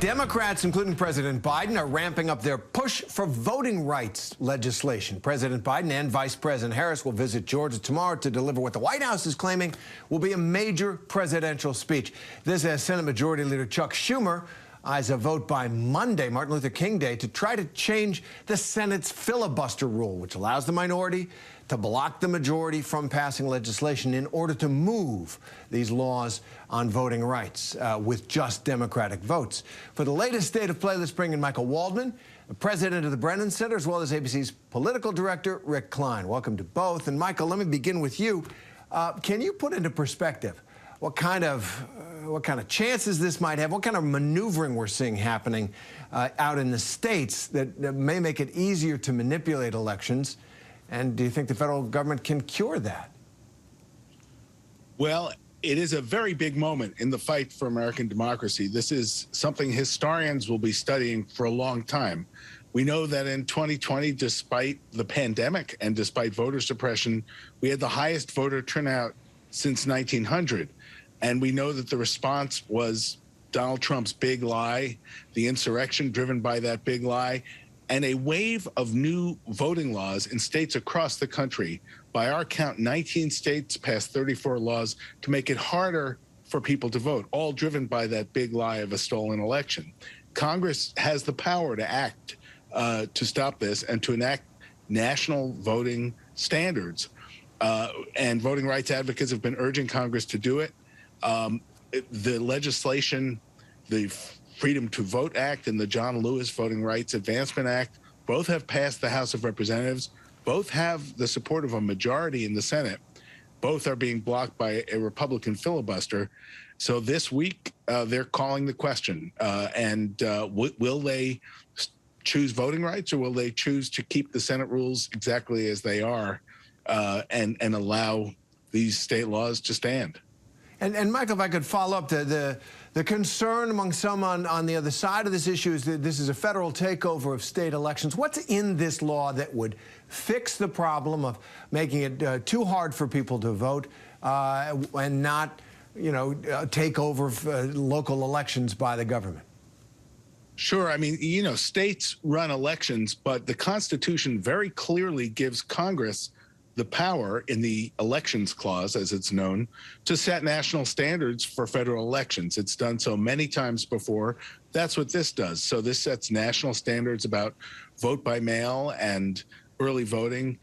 Democrats, including President Biden, are ramping up their push for voting rights legislation. President Biden and Vice President Harris will visit Georgia tomorrow to deliver what the White House is claiming will be a major presidential speech. This as Senate Majority Leader Chuck Schumer eyes a vote by Monday, Martin Luther King Day, to try to change the Senate's filibuster rule, which allows the minority to block the majority from passing legislation in order to move these laws on voting rights with just Democratic votes. For the latest state of play, let's bring in Michael Waldman, the president of the Brennan Center, as well as ABC's political director, Rick Klein. Welcome to both. And Michael, let me begin with you. Can you put into perspective what kind of chances this might have, what kind of maneuvering we're seeing happening out in the states that may make it easier to manipulate elections? And do you think the federal government can cure that? Well, it is a very big moment in the fight for American democracy. This is something historians will be studying for a long time. We know that in 2020, despite the pandemic and despite voter suppression, we had the highest voter turnout since 1900. And we know that the response was Donald Trump's big lie, the insurrection driven by that big lie, and a wave of new voting laws in states across the country. By our count, 19 states passed 34 laws to make it harder for people to vote, all driven by that big lie of a stolen election. Congress has the power to act to stop this and to enact national voting standards. And voting rights advocates have been urging Congress to do it. The legislation, the Freedom to Vote Act and the John Lewis Voting Rights Advancement Act, both have passed the House of Representatives. Both have the support of a majority in the Senate. Both are being blocked by a Republican filibuster. So this week, they're calling the question. Will they choose voting rights, or will they choose to keep the Senate rules exactly as they are and allow these state laws to stand? And Michael, if I could follow up, the concern among some on the other side of this issue is that this is a federal takeover of state elections. What's in this law that would fix the problem of making it too hard for people to vote and not, take over local elections by the government? Sure. I mean, states run elections, but the Constitution very clearly gives Congress the power in the elections clause, as it's known, to set national standards for federal elections. It's done so many times before. That's what this does. So this sets national standards about vote by mail and early voting.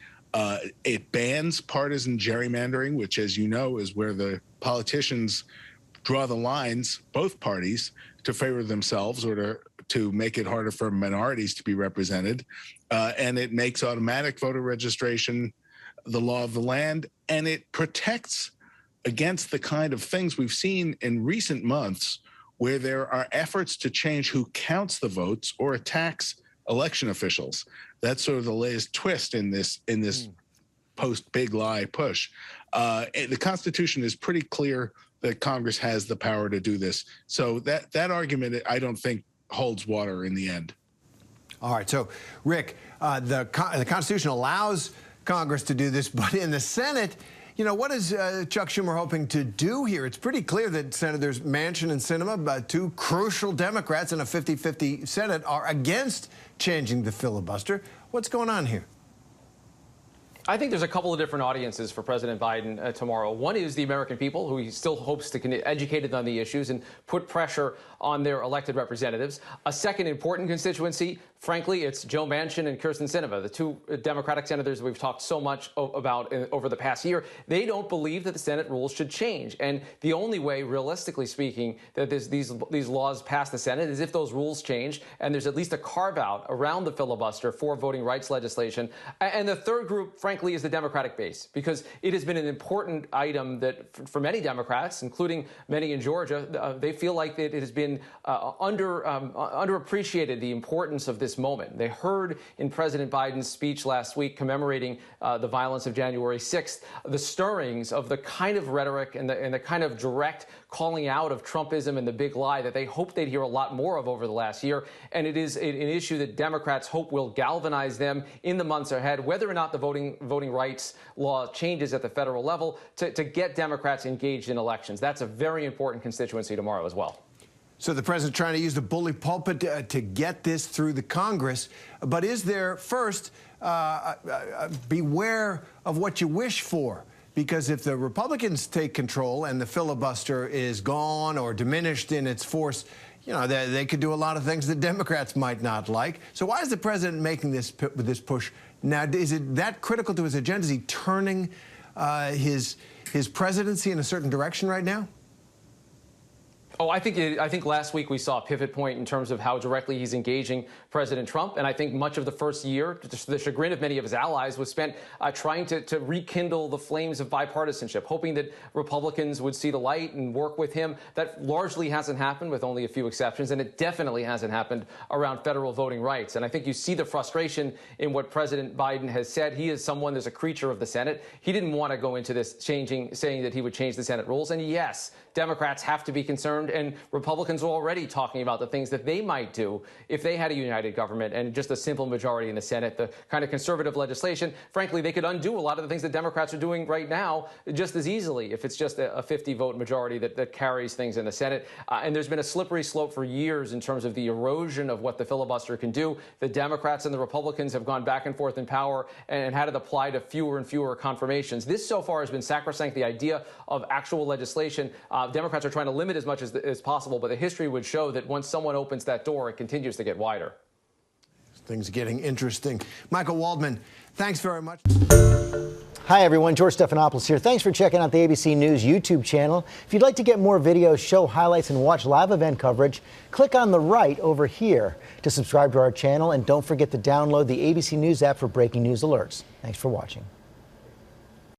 It bans partisan gerrymandering, which, as you know, is where the politicians draw the lines, both parties, to favor themselves or to make it harder for minorities to be represented. And it makes automatic voter registration the law of the land, and it protects against the kind of things we've seen in recent months where there are efforts to change who counts the votes or attacks election officials. That's sort of the latest twist in this post-big lie push. The Constitution is pretty clear that Congress has the power to do this. So that argument, I don't think, holds water in the end. All right. So, Rick, the Constitution allows Congress to do this, but in the Senate, what is Chuck Schumer hoping to do here? It's pretty clear that Senators Manchin and Sinema, two crucial Democrats in a 50-50 Senate, are against changing the filibuster. What's going on here? I think there's a couple of different audiences for President Biden tomorrow. One is the American people, who he still hopes to educate them on the issues and put pressure on their elected representatives. A second important constituency, frankly, it's Joe Manchin and Kyrsten Sinema, the two Democratic senators we've talked so much about over the past year. They don't believe that the Senate rules should change. And the only way, realistically speaking, that these laws pass the Senate is if those rules change and there's at least a carve-out around the filibuster for voting rights legislation. And the third group, frankly, is the Democratic base, because it has been an important item that for many Democrats, including many in Georgia, they feel like it has been underappreciated, the importance of this moment. They heard in President Biden's speech last week commemorating the violence of January 6th, the stirrings of the kind of rhetoric and the kind of direct calling out of Trumpism and the big lie that they hope they'd hear a lot more of over the last year. And it is an issue that Democrats hope will galvanize them in the months ahead, whether or not the voting rights law changes at the federal level, to get Democrats engaged in elections. That's a very important constituency tomorrow as well. So the president trying to use the bully pulpit to get this through the Congress. But is there, first, beware of what you wish for? Because if the Republicans take control and the filibuster is gone or diminished in its force, you know, they could do a lot of things that Democrats might not like. So why is the president making this push now? Is it that critical to his agenda? Is he turning his presidency in a certain direction right now? Oh, I think last week we saw a pivot point in terms of how directly he's engaging President Trump. And I think much of the first year, to the chagrin of many of his allies, was spent trying to rekindle the flames of bipartisanship, hoping that Republicans would see the light and work with him. That largely hasn't happened, with only a few exceptions. And it definitely hasn't happened around federal voting rights. And I think you see the frustration in what President Biden has said. He is someone that's a creature of the Senate. He didn't want to go into this saying that he would change the Senate rules. And yes, Democrats have to be concerned, and Republicans are already talking about the things that they might do if they had a united government and just a simple majority in the Senate, the kind of conservative legislation. Frankly, they could undo a lot of the things that Democrats are doing right now just as easily if it's just a 50-vote majority that carries things in the Senate. And there's been a slippery slope for years in terms of the erosion of what the filibuster can do. The Democrats and the Republicans have gone back and forth in power and had it apply to fewer and fewer confirmations. This so far has been sacrosanct, the idea of actual legislation. Democrats are trying to limit as much as possible, but the history would show that once someone opens that door, it continues to get wider. Things are getting interesting. Michael Waldman, thanks very much. Hi, everyone. George Stephanopoulos here. Thanks for checking out the ABC News YouTube channel. If you'd like to get more videos, show highlights, and watch live event coverage, click on the right over here to subscribe to our channel. And don't forget to download the ABC News app for breaking news alerts. Thanks for watching.